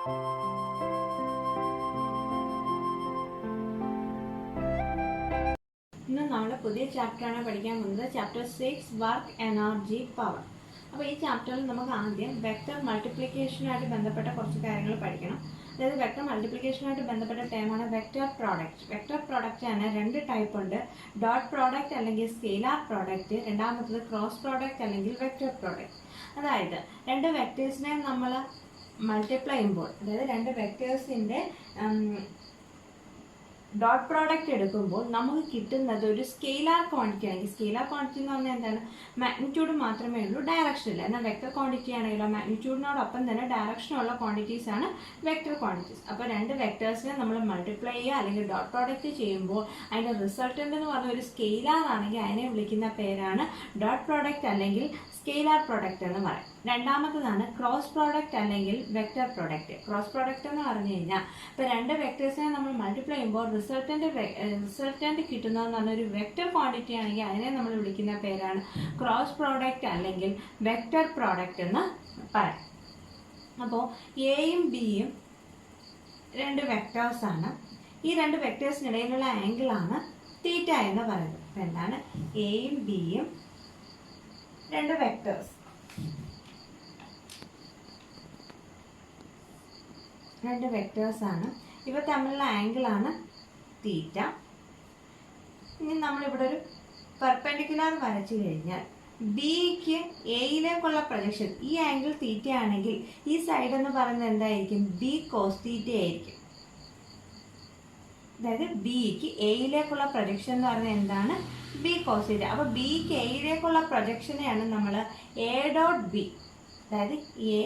ഇന്ന് നമ്മൾ പുതിയ ചാപ്റ്ററാണ് പഠിക്കാൻ പോകുന്നത്. Chapter 6 work energy power. അപ്പോൾ ഈ ചാപ്റ്ററിൽ നമുക്ക് ആദ്യം വെക്റ്റർ മൾട്ടിപ്ലിക്കേഷനുമായിട്ട് ബന്ധപ്പെട്ട കുറച്ച് കാര്യങ്ങൾ പഠിക്കണം. അതായത് വെക്റ്റർ മൾട്ടിപ്ലിക്കേഷനുമായിട്ട് ബന്ധപ്പെട്ട ടേമാണ് വെക്റ്റർ പ്രോഡക്റ്റ്. വെക്റ്റർ പ്രോഡക്റ്റ് ആണ് രണ്ട് ടൈപ്പ് ഉണ്ട്. ഡോട്ട് പ്രോഡക്റ്റ് അല്ലെങ്കിൽ സ്കെയിലാർ പ്രോഡക്റ്റ്, രണ്ടാമത്തത് ക്രോസ് പ്രോഡക്റ്റ് അല്ലെങ്കിൽ വെക്റ്റർ പ്രോഡക്റ്റ്. അതായത് രണ്ട് വെക്റ്റേഴ്സിനെ നമ്മൾ മൾട്ടിപ്ലൈ ചെയ്യുമ്പോൾ, അതായത് രണ്ട് വെക്റ്റേഴ്സിൻ്റെ ഡോട്ട് പ്രോഡക്റ്റ് എടുക്കുമ്പോൾ നമുക്ക് കിട്ടുന്നത് ഒരു സ്കെയിലാർ ക്വാണ്ടിറ്റി ആണെങ്കിൽ, സ്കെയിലാർ ക്വാണ്ടിറ്റി എന്ന് പറഞ്ഞാൽ എന്താണ്, മാഗ്നിറ്റ്യൂഡ് മാത്രമേ ഉള്ളൂ, ഡയറക്ഷൻ ഇല്ല. എന്നാൽ വെക്റ്റർ ക്വാണ്ടിറ്റി ആണെങ്കിലോ മാഗ്നിറ്റ്യൂഡിനോടൊപ്പം തന്നെ ഡയറക്ഷനുള്ള ക്വാണ്ടിറ്റീസ് ആണ് വെക്റ്റർ ക്വാണ്ടിറ്റീസ്. അപ്പോൾ രണ്ട് വെക്റ്റേഴ്സിനെ നമ്മൾ മൾട്ടിപ്ലൈ ചെയ്യുക അല്ലെങ്കിൽ ഡോട്ട് പ്രോഡക്റ്റ് ചെയ്യുമ്പോൾ അതിൻ്റെ റിസൾട്ടൻ്റ് എന്ന് പറഞ്ഞ ഒരു സ്കെയിലാർ ആണെങ്കിൽ അതിനെ വിളിക്കുന്ന പേരാണ് ഡോട്ട് പ്രോഡക്റ്റ് അല്ലെങ്കിൽ സ്കെയിലാർ പ്രോഡക്റ്റ് എന്ന് പറയും. രണ്ടാമത്തതാണ് ക്രോസ് പ്രോഡക്റ്റ് അല്ലെങ്കിൽ വെക്റ്റർ പ്രോഡക്റ്റ്. ക്രോസ് പ്രോഡക്റ്റ് എന്ന് പറഞ്ഞു കഴിഞ്ഞാൽ ഇപ്പോൾ രണ്ട് വെക്റ്റേഴ്സിനെ നമ്മൾ മൾട്ടിപ്ലൈ ചെയ്യുമ്പോൾ റിസൾട്ടൻ്റ് കിട്ടുന്നതെന്ന് പറഞ്ഞൊരു വെക്റ്റർ ക്വാണ്ടിറ്റി ആണെങ്കിൽ അതിനെ നമ്മൾ വിളിക്കുന്ന പേരാണ് ക്രോസ് പ്രോഡക്റ്റ് അല്ലെങ്കിൽ വെക്റ്റർ പ്രോഡക്റ്റ് എന്ന് പറയാം. അപ്പോൾ എയും ബിയും രണ്ട് വെക്റ്റേഴ്സാണ്. ഈ രണ്ട് വെക്റ്റേഴ്സിനിടയിലുള്ള ആംഗിളാണ് തീറ്റ എന്ന് പറയുന്നത്. അപ്പോൾ എന്താണ്, എയും ബിയും രണ്ട് വെക്റ്റേഴ്സ്, രണ്ട് വെക്റ്റേഴ്സാണ്. ഇവ തമ്മിലുള്ള ആംഗിളാണ് തീറ്റ. ഇനി നമ്മളിവിടെ ഒരു പെർപെൻഡിക്കുലർ വരച്ചു കഴിഞ്ഞാൽ ബിക്ക് എയിലേക്കുള്ള പ്രൊജക്ഷൻ, ഈ ആംഗിൾ തീറ്റ ആണെങ്കിൽ ഈ സൈഡ് എന്ന് പറയുന്നത് എന്തായിരിക്കും, ബി കോസ് തീറ്റ ആയിരിക്കും. അതായത് ബിക്ക് എയിലേക്കുള്ള പ്രൊജക്ഷൻ എന്ന് പറയുന്നത് എന്താണ്, ബി കോസ് തീറ്റ. അപ്പോൾ ബിക്ക് എയിലേക്കുള്ള പ്രൊജക്ഷനെയാണ് നമ്മൾ എ ഡോട്ട് ബി, അതായത് എ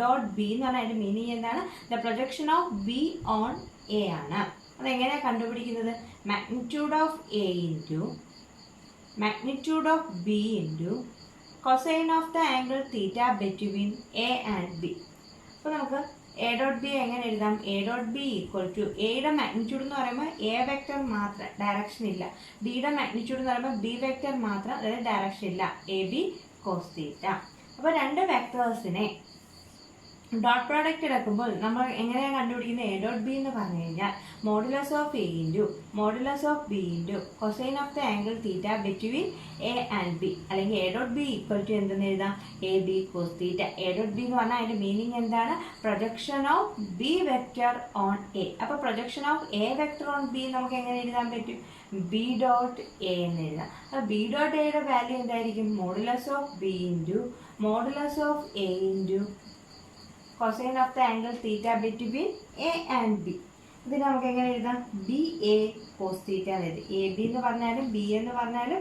ഡോട്ട് ബി എന്ന് പറഞ്ഞാൽ അതിൻ്റെ മീനിങ് എന്താണ്, the projection of B on A ആണ്. അതെങ്ങനെയാണ് കണ്ടുപിടിക്കുന്നത്, magnitude of A into magnitude of b into cosine of the angle theta between a and b. അപ്പോൾ നമുക്ക് എ ഡോട്ട് ബി എങ്ങനെ എഴുതാം, A dot B equal to എയുടെ magnitude എന്ന് പറയുമ്പോൾ എ വെക്റ്റർ മാത്രം, ഡയറക്ഷൻ ഇല്ല. ബിയുടെ മാഗ്നിറ്റ്യൂഡ് എന്ന് പറയുമ്പോൾ ബി വെക്റ്റർ മാത്രം, അതായത് ഡയറക്ഷൻ ഇല്ല, എ ബി കോസ് തീറ്റ. അപ്പോൾ രണ്ട് വെക്റ്റേഴ്സിനെ ഡോട്ട് പ്രോഡക്റ്റ് എടുക്കുമ്പോൾ നമ്മൾ എങ്ങനെയാണ് കണ്ടുപിടിക്കുന്നത്, എ ഡോട്ട് ബി എന്ന് പറഞ്ഞു കഴിഞ്ഞാൽ modulus of A into modulus of B into cosine of the angle theta between A and B, അല്ലെങ്കിൽ A dot B equal to എന്തെന്ന് എഴുതാം, A B cos theta. A dot B എന്ന് പറഞ്ഞാൽ അതിൻ്റെ meaning എന്താണ്, projection of B vector on A. അപ്പോൾ projection of A vector on B നമുക്ക് എങ്ങനെ എഴുതാൻ പറ്റും, ബി ഡോട്ട് എ എന്ന് എഴുതാം. അപ്പോൾ ബി ഡോട്ട് എയുടെ വാല്യൂ എന്തായിരിക്കും, modulus of B into modulus of A into cosine of the angle theta between a and b. ഇതിന് നമുക്ക് എങ്ങനെ എഴുതാം, ബി എ കോസ് തീറ്റ എന്ന് എഴുതി. എ ബി എന്ന് പറഞ്ഞാലും ബി എന്ന് പറഞ്ഞാലും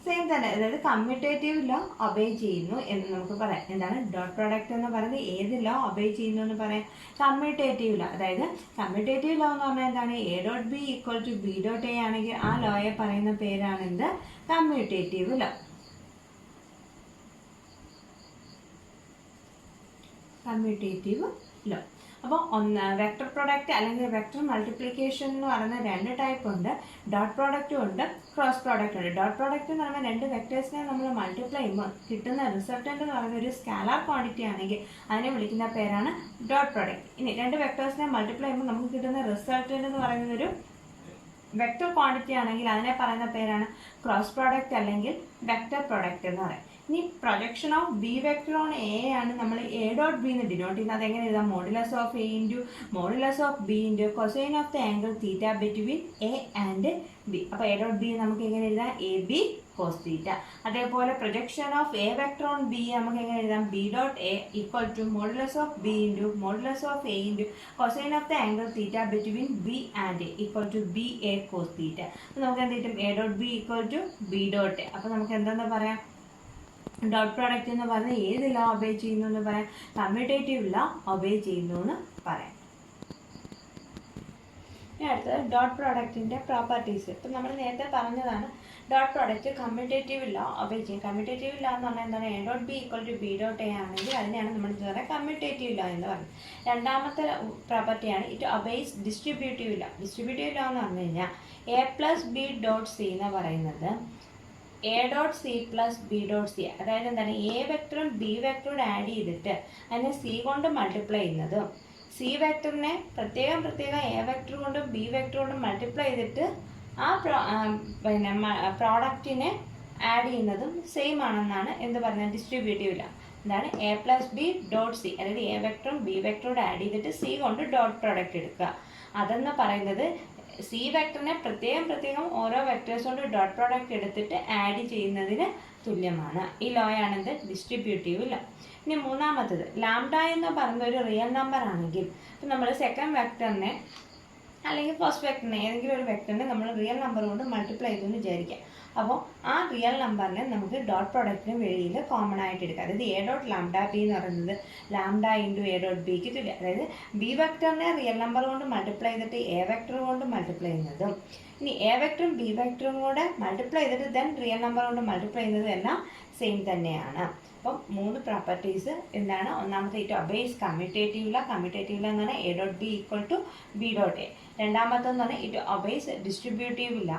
സെയിം തന്നെ, അതായത് കമ്മ്യൂട്ടേറ്റീവ് ലോ ഒബേ ചെയ്യുന്നു എന്ന് നമുക്ക് പറയാം. എന്താണ് ഡോട്ട് പ്രോഡക്റ്റ് എന്ന് പറയുന്നത്, ഏത് ലോ ഒബേ ചെയ്യുന്നു എന്ന് പറയാം, കമ്മ്യൂട്ടേറ്റീവ് ലോ. അതായത് കമ്മ്യൂട്ടേറ്റീവ് ലോ എന്ന് പറഞ്ഞാൽ എന്താണ്, A dot B equal to B dot A ആണെങ്കിൽ ആ ലോയെ പറയുന്ന പേരാണ് എന്ത്, കമ്മ്യൂട്ടേറ്റീവ് ലോ. Commutative law. അപ്പോൾ വെക്റ്റർ പ്രോഡക്റ്റ് അല്ലെങ്കിൽ വെക്റ്റർ മൾട്ടിപ്ലിക്കേഷൻ എന്ന് പറയുന്ന രണ്ട് ടൈപ്പ് ഉണ്ട്. ഡോട്ട് പ്രോഡക്റ്റും ഉണ്ട്, ക്രോസ് പ്രോഡക്റ്റ് ഉണ്ട്. ഡോട്ട് പ്രോഡക്റ്റ് എന്ന് പറയുമ്പോൾ രണ്ട് വെക്റ്റേഴ്സിനെ നമ്മൾ മൾട്ടിപ്ലൈ ചെയ്യുമ്പോൾ കിട്ടുന്ന റിസൾട്ടൻ്റ് എന്ന് പറയുന്ന ഒരു സ്കാലാർ ക്വാണ്ടിറ്റി ആണെങ്കിൽ അതിനെ വിളിക്കുന്ന പേരാണ് ഡോട്ട് പ്രോഡക്റ്റ്. ഇനി രണ്ട് വെക്റ്റേഴ്സിനെ മൾട്ടിപ്ലൈ ചെയ്യുമ്പോൾ നമുക്ക് കിട്ടുന്ന റിസൾട്ടൻ്റ് എന്ന് പറയുന്ന ഒരു വെക്റ്റർ ക്വാണ്ടിറ്റി ആണെങ്കിൽ അതിനെ പറയുന്ന പേരാണ് ക്രോസ് പ്രോഡക്റ്റ് അല്ലെങ്കിൽ വെക്റ്റർ പ്രോഡക്റ്റ് എന്ന് പറയും. ഇനി projection of B vector on A ആണ് നമ്മൾ എ ഡോട്ട് ബി എന്ന് ഡിനോട്ട് ചെയ്യുന്നത്. അതെങ്ങനെ എഴുതാം, modulus of A into modulus of B into cosine of the angle theta between A and B. അപ്പോൾ എ ഡോട്ട് ബി നമുക്ക് എങ്ങനെ എഴുതാം, എ ബി കോസ് തീറ്റ. അതേപോലെ projection of A vector on B നമുക്ക് എങ്ങനെ എഴുതാം, B dot A equal to modulus of B into modulus of A into cosine of the angle theta between B and A equal to B A cos theta. അപ്പോൾ നമുക്ക് എന്ത് കിട്ടും, A dot B equal to B dot A. അപ്പോൾ നമുക്ക് എന്താണെന്ന് പറയാം, dot product എന്ന് പറഞ്ഞാൽ ഏത് ലോ ഒബേ ചെയ്യുന്നു എന്ന് പറയാം, കമ്മ്യൂട്ടേറ്റീവ് ലോ ഒബേ ചെയ്യുന്നു എന്ന് പറയാം. ഇനി അടുത്തത് ഡോട്ട് പ്രോഡക്റ്റിൻ്റെ പ്രോപ്പർട്ടീസ്. ഇപ്പം നമ്മൾ നേരത്തെ പറഞ്ഞതാണ് dot product commutative law obey ചെയ്യും. കമ്മ്യൂട്ടേറ്റീവ് ലോ എന്ന് പറഞ്ഞാൽ എന്താണ്, A dot B equal to B dot A ആണെങ്കിൽ അതിനെയാണ് നമ്മൾ എന്താ പറയുക, കമ്മ്യൂട്ടേറ്റീവ് ലോ എന്ന് പറയുന്നത്. രണ്ടാമത്തെ പ്രോപ്പർട്ടിയാണ് it obeys distributive law. Distributive law എന്ന് പറഞ്ഞു കഴിഞ്ഞാൽ A plus B dot C എന്ന് പറയുന്നത് A dot C plus B dot C, അതായത് എന്താണ്, എ വെക്ടറും ബി വെക്ടറും ആഡ് ചെയ്തിട്ട് അതിനെ സി കൊണ്ട് മൾട്ടിപ്ലൈ ചെയ്യുന്നതും സി വെക്ടറിനെ പ്രത്യേകം എ വെക്ടർ കൊണ്ടും ബി വെക്ടർ കൊണ്ടും മൾട്ടിപ്ലൈ ചെയ്തിട്ട് ആ പിന്നെ പ്രോഡക്റ്റിനെ ആഡ് ചെയ്യുന്നതും സെയിം ആണെന്നാണ് എന്ത് പറയുന്നത്, ഡിസ്ട്രിബ്യൂട്ടീവ് ഇല്ല. എന്താണ് A plus B dot C, അതായത് എ വെക്ടറും ബി വെക്ടറോട് ആഡ് ചെയ്തിട്ട് സി കൊണ്ട് ഡോട്ട് പ്രോഡക്റ്റ് എടുക്കുക. അതെന്ന് പറയുന്നത് സി വെക്ടറിനെ പ്രത്യേകം ഓരോ വെക്ടേഴ്സ് കൊണ്ട് ഡോട്ട് പ്രോഡക്റ്റ് എടുത്തിട്ട് ആഡ് ചെയ്യുന്നതിന് തുല്യമാണ്. ഈ ലോയാണ് എന്ത്, ഡിസ്ട്രിബ്യൂട്ടീവ് ലോ. ഇനി മൂന്നാമത്തത്, ലാംഡ എന്ന് പറയുന്ന ഒരു റിയൽ നമ്പർ ആണെങ്കിൽ ഇപ്പം നമ്മൾ സെക്കൻഡ് വെക്ടറിനെ അല്ലെങ്കിൽ ഫസ്റ്റ് വെക്ടറിനെ ഏതെങ്കിലും ഒരു വെക്ടറിനെ നമ്മൾ റിയൽ നമ്പർ കൊണ്ട് മൾട്ടിപ്ലൈ ചെയ്തെന്ന് വിചാരിക്കാം. അപ്പോൾ ആ റിയൽ നമ്പറിനെ നമുക്ക് ഡോട്ട് പ്രോഡക്റ്റിന് വെളിയിൽ കോമൺ ആയിട്ട് എടുക്കാം. അതായത് എ ഡോട്ട് ലാംഡ ബി എന്ന് പറയുന്നത് ലാംഡ ഇൻറ്റു എ ഡോട്ട് ബിക്ക് തുല്യം. അതായത് ബി വെക്ടറിനെ റിയൽ നമ്പർ കൊണ്ട് മൾട്ടിപ്ലൈ ചെയ്തിട്ട് എ വെക്ടർ കൊണ്ട് മൾട്ടിപ്ലൈ ചെയ്യുന്നതും ഇനി എ വെക്ടറും ബി വെക്ടറും കൂടെ മൾട്ടിപ്ലൈ ചെയ്തിട്ട് ദെൻ റിയൽ നമ്പർ കൊണ്ട് മൾട്ടിപ്ലൈ ചെയ്യുന്നതും എല്ലാം സെയിം തന്നെയാണ്. അപ്പം 3 പ്രോപ്പർട്ടീസ് എന്താണ്, ഒന്നാമത്തെ ഇറ്റ് ഒബേസ് കമ്മ്യൂട്ടേറ്റീവ് ലോ എന്ന് പറഞ്ഞാൽ A dot B equal to B dot A. രണ്ടാമത്തെന്ന് പറഞ്ഞാൽ ഇറ്റ് ഒബേസ് ഡിസ്ട്രിബ്യൂട്ടീവ് ലോ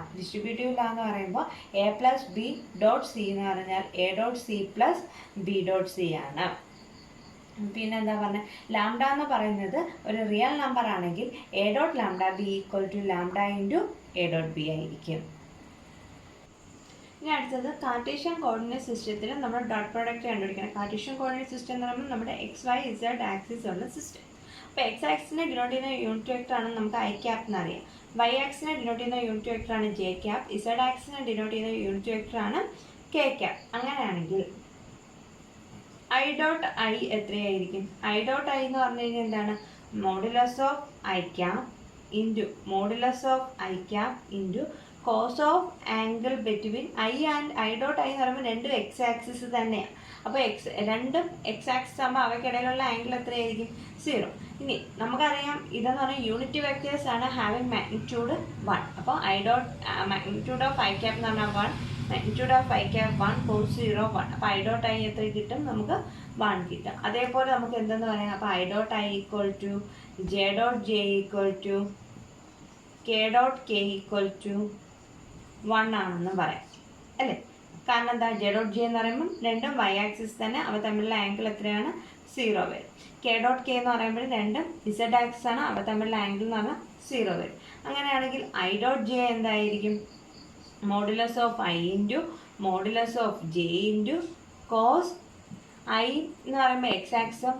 എന്ന് പറയുമ്പോൾ A plus B dot C എന്ന് പറഞ്ഞാൽ A dot C plus B dot C ആണ്. പിന്നെ എന്താ പറഞ്ഞത്, ലാംഡ എന്ന് പറയുന്നത് ഒരു റിയൽ നമ്പർ ആണെങ്കിൽ A dot lambda B equal to lambda into A dot B ആയിരിക്കും. ഇനി അടുത്തത് കാർട്ടീഷ്യൻ കോർഡിനേറ്റ് സിസ്റ്റത്തിൽ നമ്മൾ ഡോട്ട് പ്രോഡക്റ്റ് കണ്ടുപിടിക്കണം. കാർട്ടീഷ്യൻ കോർഡിനേറ്റ് സിസ്റ്റം എന്ന് പറയുമ്പോൾ നമ്മുടെ എക്സ് വൈ ഇസഡ് ആക്സിസ് ഉള്ള സിസ്റ്റം. അപ്പോൾ എക്സ് ആക്സിനെ ഡിനോട്ട് ചെയ്യുന്ന യൂണിറ്റ് വെക്ടർ ആണ് നമുക്ക് ഐ ക്യാപ് എന്നറിയാം. വൈ ആക്സിനെ ഡിനോട്ട് ചെയ്യുന്ന യൂണിറ്റ് വെക്ടർ ആണ് ജെ ക്യാപ്. ഇസഡ് ആക്സിനെ ഡിനോട്ട് ചെയ്യുന്ന യൂണിറ്റ് വെക്ടർ ആണ് കെ ക്യാപ്. അങ്ങനെയാണെങ്കിൽ ഐ ഡോട്ട് ഐ എത്രയായിരിക്കും? ഐ ഡോട്ട് ഐ എന്ന് പറഞ്ഞു കഴിഞ്ഞാൽ എന്താണ്, modulus of I cap into modulus of I cap into cos of angle between I and I dot I എന്ന് പറയുമ്പോൾ രണ്ടും എക്സ് ആക്സിസ് തന്നെയാണ്. അപ്പോൾ രണ്ടും എക്സ് ആക്സിസ് ആകുമ്പോൾ അവയ്ക്കിടയിലുള്ള ആംഗിൾ എത്രയായിരിക്കും? 0. ഇനി നമുക്കറിയാം ഇതെന്ന് പറഞ്ഞാൽ യൂണിറ്റ് വെക്ടേഴ്സ് ആണ് ഹാവിങ് മാഗ്നിറ്റ്യൂഡ് 1. അപ്പോൾ I dot magnitude of I cap എന്ന് പറഞ്ഞാൽ 1, magnitude of I cap 1 cos 0 1. അപ്പോൾ ഐ ഡോട്ട് ഐ എത്ര കിട്ടും? നമുക്ക് 1 കിട്ടും. അതേപോലെ നമുക്ക് എന്തെന്ന് പറയാം, അപ്പോൾ I dot I equal to J dot J equal to K dot K equal to 1 ആണെന്ന് പറയാം അല്ലേ? കാരണം എന്താ, ജെ ഡോട്ട് ജെ എന്ന് പറയുമ്പോൾ രണ്ടും വൈ ആക്സിസ് തന്നെ, അവ തമ്മിലുള്ള ആംഗിൾ എത്രയാണ്? 0 വരും. കെ ഡോട്ട് കെ എന്ന് പറയുമ്പോൾ രണ്ടും ഇസഡ് ആക്സിസ് ആണ്, അവ തമ്മിലുള്ള ആംഗിൾ എന്ന് പറഞ്ഞാൽ 0 വരും. അങ്ങനെയാണെങ്കിൽ ഐ ഡോട്ട് ജെ എന്തായിരിക്കും? Modulus of I into modulus of J into cos I എന്ന് പറയുമ്പോൾ എക്സ് ആക്സും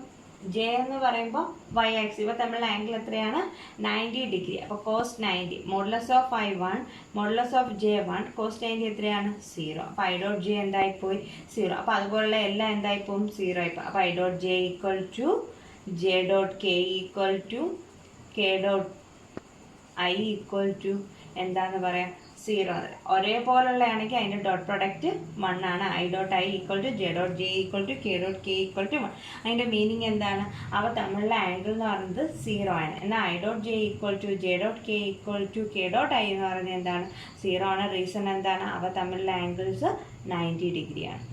ജെ എന്ന് പറയുമ്പോൾ വൈ ആക്സിസ്, ഇവ തമ്മിലുള്ള ആംഗിൾ എത്രയാണ്? 90 ഡിഗ്രി. അപ്പോൾ cos 90 modulus of I 1 modulus of J 1 cos 90 എത്രയാണ്? 0. അപ്പോൾ ഐ ഡോട്ട് ജെ എന്തായിപ്പോയി? 0. അപ്പോൾ അതുപോലുള്ള എല്ലാം എന്തായിപ്പോവും? 0 ആയിപ്പോൾ. അപ്പോൾ I dot J equal to J dot K equal to K dot I equal to എന്താന്ന് പറയാം? 0. ഒരേപോലുള്ള ആണെങ്കിൽ അതിൻ്റെ ഡോട്ട് പ്രൊഡക്റ്റ് 1 ആണ്. I dot I equal to J dot J equal to K dot K equal to 1. അതിൻ്റെ meaning എന്താണ്? അവ തമ്മിലുള്ള angle എന്ന് പറയുന്നത് 0 ആണ്. എന്നാൽ I dot J equal to J dot K equal to K dot I എന്ന് പറയുന്നത് എന്താണ്? 0 ആണ്. റീസൺ എന്താണ്? അവ തമ്മിലുള്ള ആംഗിൾസ് 90 ഡിഗ്രിയാണ്.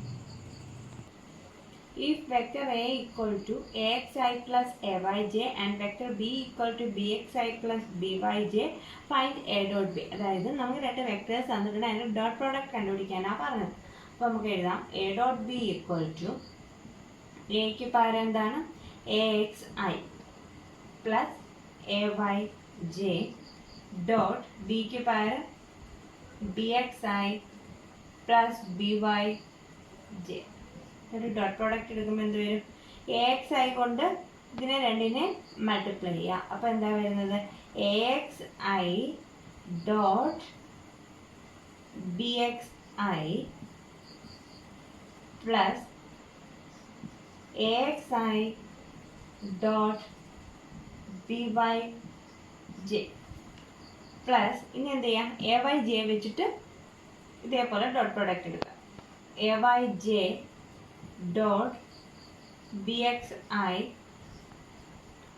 If vector A equal to axi plus ayj and vector B equal to bxi plus byj, find a dot b. അതായത് നമുക്ക് രണ്ട് വെക്ടേഴ്സ് തന്നിട്ടുണ്ട്, അതിൻ്റെ ഡോട്ട് പ്രോഡക്റ്റ് കണ്ടുപിടിക്കാനാണ് പറഞ്ഞത്. അപ്പോൾ നമുക്ക് എഴുതാം A dot B equal to എക്ക് പകരം എന്താണ്? AXI പ്ലസ് AYJ ഡോട്ട് ബിക്ക് പകരം BXI പ്ലസ് BYJ. ഒരു ഡോട്ട് പ്രോഡക്റ്റ് എടുക്കുമ്പോൾ എന്ത് വരും? AXI കൊണ്ട് ഇതിനെ രണ്ടിനെ മൾട്ടിപ്ലൈ ചെയ്യുക. അപ്പോൾ എന്താ വരുന്നത്? AXI dot BXI plus AXI dot BYJ plus ഇനി എന്ത് ചെയ്യാം? AYJ വെച്ചിട്ട് ഇതേപോലെ ഡോട്ട് പ്രോഡക്റ്റ് എടുക്കുക. AYJ dot BXI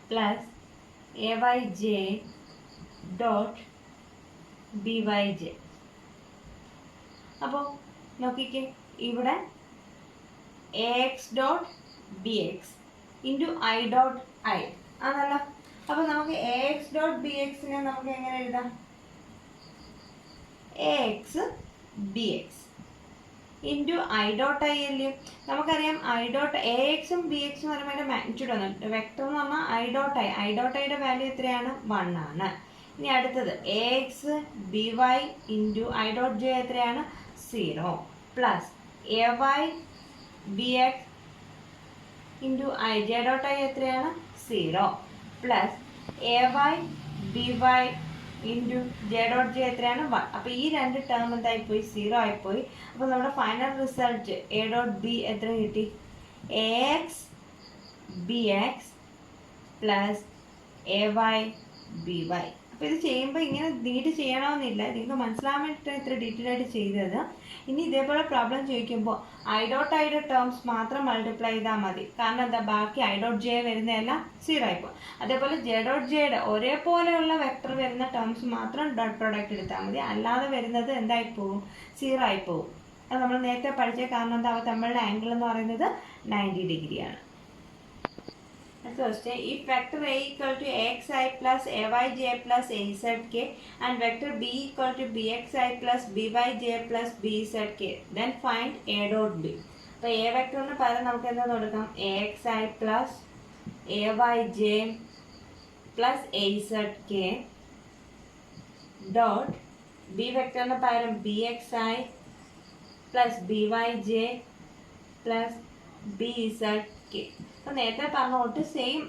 plus AYJ dot BYJ. അപ്പോൾ നോക്കിക്കേ, ഇവിടെ AX dot BX into I dot I ആണല്ലോ. അപ്പോൾ നമുക്ക് AX dot BXനെ നമുക്ക് എങ്ങനെ എഴുതാം? AX BX into I dot I അല്ലേ. നമുക്കറിയാം ഐ ഡോട്ട് എ എക്സും ബി എക്സും പറയുമ്പോൾ അതിൻ്റെ മാഗ്നിറ്റ്യൂഡ് വന്നിട്ട് വെക്ടർ എന്ന് പറഞ്ഞാൽ ഐ ഡോട്ട് ഐയുടെ വാല്യൂ എത്രയാണ് 1 ആണ്. ഇനി അടുത്തത് A X B Y into I dot J എത്രയാണ് 0 plus A Y B X into I J dot I എത്രയാണ് 0 plus A Y B Y into J dot J എത്രയാണ് 1. അപ്പോൾ ഈ രണ്ട് ടേം എന്തായിപ്പോയി 0 ആയിപ്പോയി. അപ്പോൾ നമ്മുടെ final result A dot B എത്ര കിട്ടി A X B X plus A Y B Y. അപ്പോൾ ഇത് ചെയ്യുമ്പോൾ ഇങ്ങനെ നീട്ട് ചെയ്യണമെന്നില്ല, നിങ്ങൾക്ക് മനസ്സിലാൻ വേണ്ടിയിട്ടാണ് ഇത്ര ഡീറ്റെയിൽ ആയിട്ട് ചെയ്തത്. ഇനി ഇതേപോലെ പ്രോബ്ലം ചോദിക്കുമ്പോൾ ഐ ഡോട്ട് ഐയുടെ ടേംസ് മാത്രം മൾട്ടിപ്ലൈ ചെയ്താൽ മതി. കാരണം എന്താ, ബാക്കി ഐ ഡോട്ട് ജെ വരുന്നതെല്ലാം 0 ആയിപ്പോകും. അതേപോലെ ജെ ഡോട്ട് ജെയുടെ ഒരേപോലെയുള്ള വെക്ടർ വരുന്ന ടേംസ് മാത്രം ഡോട്ട് പ്രോഡക്റ്റ് എടുത്താൽ മതി. അല്ലാതെ വരുന്നത് എന്തായിപ്പോകും 0 ആയിപ്പോകും. അത് നമ്മൾ നേരത്തെ പഠിച്ച കാരണം എന്താ, തമ്മിലുള്ള ആംഗിൾ എന്ന് പറയുന്നത് 90 ഡിഗ്രിയാണ്. First, if vector A equal to AXI plus AYJ plus AZK and vector B equal to BXI plus BYJ plus BZK, then find A dot B. അപ്പോൾ A വെക്ടറിന് പകരം നമുക്ക് എന്താ കൊടുക്കാം AXI plus AYJ plus AZK dot B വെക്ടറിന് പകരം BXI plus BYJ plus BZK. അപ്പോൾ നേരത്തെ പറഞ്ഞോട്ട് same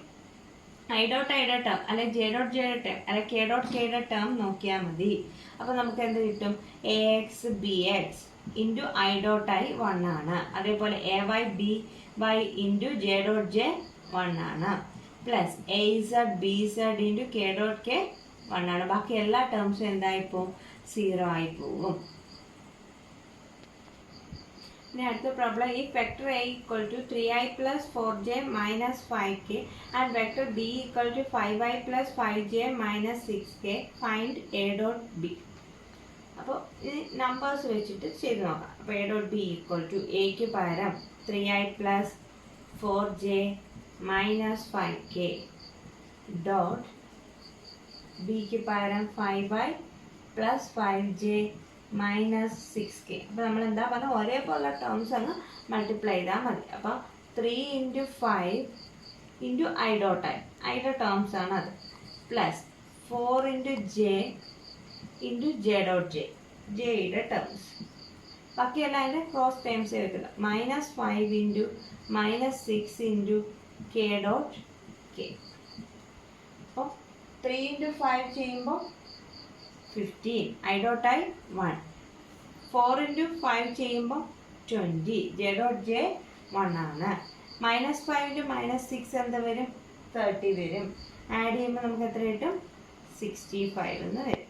I dot ഐയുടെ ടേം അല്ലെങ്കിൽ ജെ ഡോട്ട് ജെയുടെ ടേം അല്ലെങ്കിൽ കെ ഡോട്ട് കെയുടെ ടേം നോക്കിയാൽ മതി. അപ്പോൾ നമുക്ക് എന്ത് കിട്ടും A X B X into I dot I 1 ആണ്. അതേപോലെ A Y B Y into J dot J 1 ആണ് plus A Z B Z into K dot K 1 ആണ്. ബാക്കി എല്ലാ ടേംസും എന്തായിപ്പോവും 0 ആയി പോകും. ഇനി അടുത്ത പ്രോബ്ലം, ഈ vector A equal to 3i plus 4j minus 5k and vector B equal to 5i plus 5j minus 6k find A dot B. അപ്പോൾ ഈ നമ്പേഴ്സ് വെച്ചിട്ട് ചെയ്ത് നോക്കാം. അപ്പോൾ A dot B equal to എക്ക് പകരം 3i plus 4j minus 5k dot ബിക്ക് പകരം 5i plus 5j minus 6k. അപ്പോൾ നമ്മൾ എന്താ പറഞ്ഞാൽ ഒരേപോലെ ടേംസ് അങ്ങ് മൾട്ടിപ്ലൈ ചെയ്താൽ മതി. അപ്പോൾ 3 ഇൻറ്റു 5 ഇൻറ്റു ഐ ഡോട്ട് ഐയുടെ ടേംസ് ആണ് അത് plus 4 into J into J dot ജെയുടെ ടേംസ്. ബാക്കിയെല്ലാം അതിൻ്റെ ക്രോസ് ടേംസ് വെക്കില്ല. Minus 5 into minus 6 into K dot K. അപ്പോൾ 3 ഇൻറ്റു 5 ചെയ്യുമ്പോൾ 15 ഐ ഡോട്ട് ഐ 1. 4 ഇൻറ്റു 5 ചെയ്യുമ്പോൾ 20 ജെ ഡോട്ട് ജെ 1 ആണ്. മൈനസ് 5 ഇൻറ്റു മൈനസ് 6 എന്താ വരും 30 വരും. ആഡ് ചെയ്യുമ്പോൾ നമുക്ക് എത്ര കിട്ടും 65 എന്ന് വരും.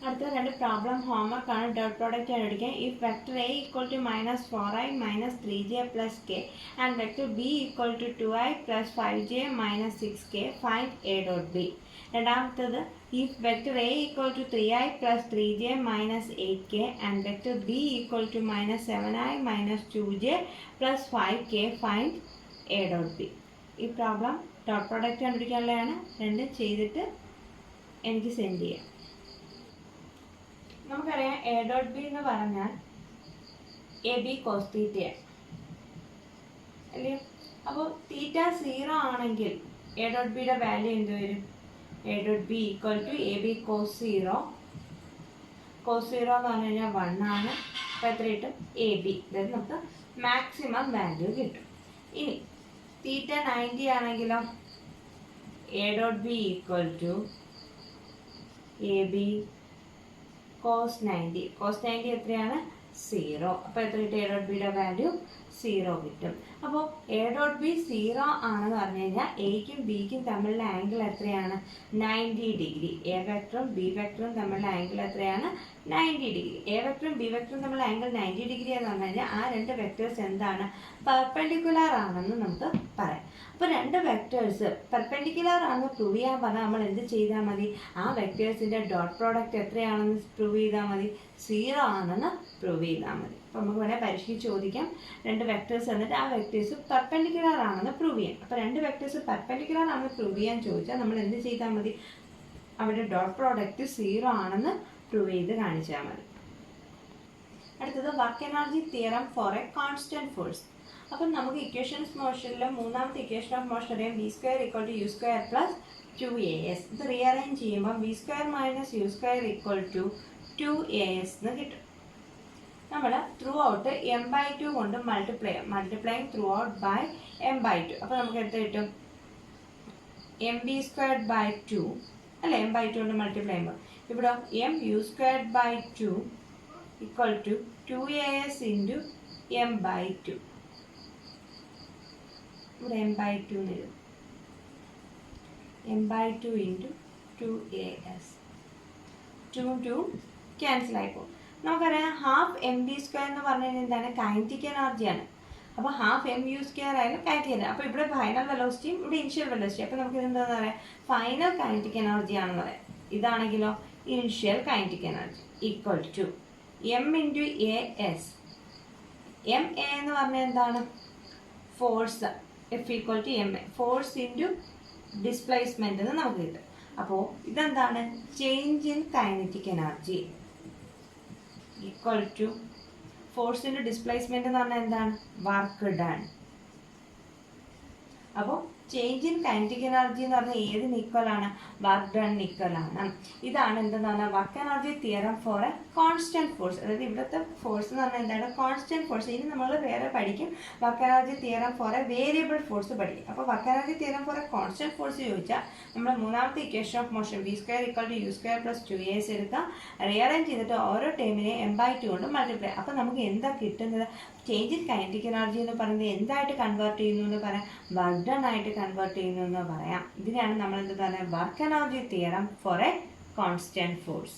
അടുത്ത രണ്ട് പ്രോബ്ലം ഹോംവർക്ക് ആണ്. ഡോട്ട് പ്രോഡക്റ്റ് കണ്ടുപിടിക്കാൻ. If vector A equal to minus 4i minus 3j plus K and vector B equal to 2i plus 5j minus 6k find A dot B. രണ്ടാമത്തത്, if vector A equal to 3i plus 3j minus 8k and vector B equal to minus 7i minus 2j plus 5k find A dot B. ഈ problem dot product കണ്ടുപിടിക്കാനുള്ളതാണ്. രണ്ടും ചെയ്തിട്ട് എനിക്ക് send ചെയ്യാം. നമുക്കറിയാം A dot B എന്ന് പറഞ്ഞാൽ A B cos തീറ്റയാണ് അല്ലേ. അപ്പോൾ തീറ്റ 0 ആണെങ്കിൽ എ ഡോട്ട് ബിയുടെ വാല്യൂ എന്ത് വരും? A dot B equal to A B cos 0. Cos 0 എന്ന് പറഞ്ഞു കഴിഞ്ഞാൽ 1 ആണ്. അപ്പോൾ എത്ര കിട്ടും? A B. അതായത് നമുക്ക് മാക്സിമം വാല്യൂ കിട്ടും. ഇനി തീറ്റ 90 ആണെങ്കിലോ A dot B equal to A B cos 90. Cos 90 എത്രയാണ്? 0. അപ്പോൾ എത്ര കിട്ടും? എ ഡോട്ട് ബിയുടെ വാല്യൂ 0 കിട്ടും. അപ്പോൾ എ ഡോട്ട് ബി 0 ആണെന്ന് പറഞ്ഞു കഴിഞ്ഞാൽ എയ്ക്കും ബിക്കും തമ്മിലുള്ള ആംഗിൾ എത്രയാണ്? 90 ഡിഗ്രി. എ വെക്ടറും ബി വെക്ടറും തമ്മിലുള്ള ആംഗിൾ എത്രയാണ്? 90 ഡിഗ്രി. എ വെക്ടറും ബി വെക്ടറും തമ്മിലുള്ള ആംഗിൾ 90 ഡിഗ്രി എന്ന് പറഞ്ഞു കഴിഞ്ഞാൽ ആ രണ്ട് വെക്ടേഴ്സ് എന്താണ്? പെർപെൻഡിക്കുലർ ആണെന്ന് നമുക്ക് പറയാം. അപ്പോൾ രണ്ട് വെക്ടേഴ്സ് പെർപെൻഡിക്കുലർ ആണെന്ന് പ്രൂവ് ചെയ്യാൻ പറഞ്ഞാൽ നമ്മൾ എന്ത് ചെയ്താൽ മതി? ആ വെക്ടേഴ്സിൻ്റെ ഡോട്ട് പ്രോഡക്റ്റ് എത്രയാണെന്ന് പ്രൂവ് ചെയ്താൽ മതി? 0 ആണെന്ന് പ്രൂവ് ചെയ്താൽ മതി. അപ്പോൾ നമുക്ക് വേണേൽ പരീക്ഷയ്ക്ക് ചോദിക്കാം. രണ്ട് വെക്ടേഴ്സ് എന്നിട്ട് ആ വെക്ടേഴ്സ് പെർപെൻഡിക്കുലർ ആണെന്ന് പ്രൂവ് ചെയ്യാം. അപ്പോൾ രണ്ട് വെക്ടേഴ്സ് പെർപെൻഡിക്കുലർ ആണെന്ന് പ്രൂവ് ചെയ്യാൻ ചോദിച്ചാൽ നമ്മൾ എന്ത് ചെയ്താൽ മതി? അവിടെ ഡോട്ട് പ്രോഡക്റ്റ് 0 ആണെന്ന് പ്രൂവ് ചെയ്ത് കാണിച്ചാൽ മതി. അടുത്തത് work energy theorem for a constant force. അപ്പം നമുക്ക് ഇക്വേഷൻസ് മോഷനിൽ മൂന്നാമത്തെ ഇക്വേഷൻ ഓഫ് മോഷൻ അറിയാം, V square equal to U square plus 2as. ഇത് റീഅറേഞ്ച് ചെയ്യുമ്പോൾ V square minus U square equal to 2as എന്ന് കിട്ടും. നമ്മൾ ത്രൂ ഔട്ട് m/2 കൊണ്ട് multiplying through out by m/2. അപ്പോൾ നമുക്ക് എടുത്ത് കിട്ടും mv²/2 അല്ലേ, m/2 കൊണ്ട് മൾട്ടിപ്ലൈ ചെയ്യുമ്പോൾ ഇവിടെ mu²/2 equal to 2as into m/2. ഇവിടെ m/2 എന്ന് എഴുതും, m/2 ഇൻറ്റു 2as. 2 ക്യാൻസൽ ആയിപ്പോൾ. നമുക്കറിയാം ഹാഫ് mv² എന്ന് പറഞ്ഞു കഴിഞ്ഞാൽ എന്താണ്, കൈനറ്റിക് എനർജിയാണ്. അപ്പോൾ ഹാഫ് mu² ആയാലും കൈനറ്റിക് എനർജി. അപ്പോൾ ഇവിടെ ഫൈനൽ വെലോസിറ്റിയും ഇവിടെ ഇനിഷ്യൽ വെലോസിറ്റി. അപ്പോൾ നമുക്ക് ഇതെന്താണെന്ന് പറയാം, ഫൈനൽ കൈനറ്റിക് എനർജി ആണെന്ന് പറയാം. ഇതാണെങ്കിലോ initial kinetic energy equal to m into as. ma എന്ന് പറഞ്ഞാൽ എന്താണ്, force. F equal to ma, force into displacement എന്ന് നമുക്ക് കിട്ടും. അപ്പോൾ ഇതെന്താണ്, change in kinetic energy equal to force into displacement എന്ന് പറഞ്ഞാൽ എന്താണ്, വർക്ക് ഡൺ. അപ്പോൾ ചേഞ്ച് ഇൻ കൈനറ്റിക് എനർജി എന്ന് പറഞ്ഞാൽ ഏതിന് ഈക്വൽ ആണ്, വർക്ക് ഡൺ ഈക്വൽ ആണ്. ഇതാണ് എന്തെന്ന് പറഞ്ഞാൽ work energy theorem for a constant force. അതായത് ഇവിടുത്തെ ഫോഴ്സ് എന്ന് പറഞ്ഞാൽ എന്താണ്, കോൺസ്റ്റന്റ് ഫോഴ്സ്. ഇനി നമ്മൾ വേറെ പഠിക്കും work energy theorem for a variable force പഠിക്കും. അപ്പോൾ work energy theorem for a constant force ചോദിച്ചാൽ നമ്മൾ മൂന്നാമത്തെ equation of motion V square equal to U square plus 2as എടുക്കാം. റീഅറേഞ്ച് ചെയ്തിട്ട് ഓരോ ടേമിനെ m/2 കൊണ്ട് മൾട്ടിപ്ലൈ. അപ്പോൾ നമുക്ക് എന്താ കിട്ടുന്നത്, ചേഞ്ച് ഇൻ കൈനറ്റിക് എനർജി എന്ന് പറയുന്നത് എന്തായിട്ട് കൺവേർട്ട് ചെയ്യുന്നു എന്ന് പറയാം, വർക്ക് ഡൺ ആയിട്ട് കൺവേർട്ട് ചെയ്യുന്നു എന്ന് പറയാം. ഇതിനാണ് നമ്മൾ എന്താ പറയുക, work energy theorem for a constant force.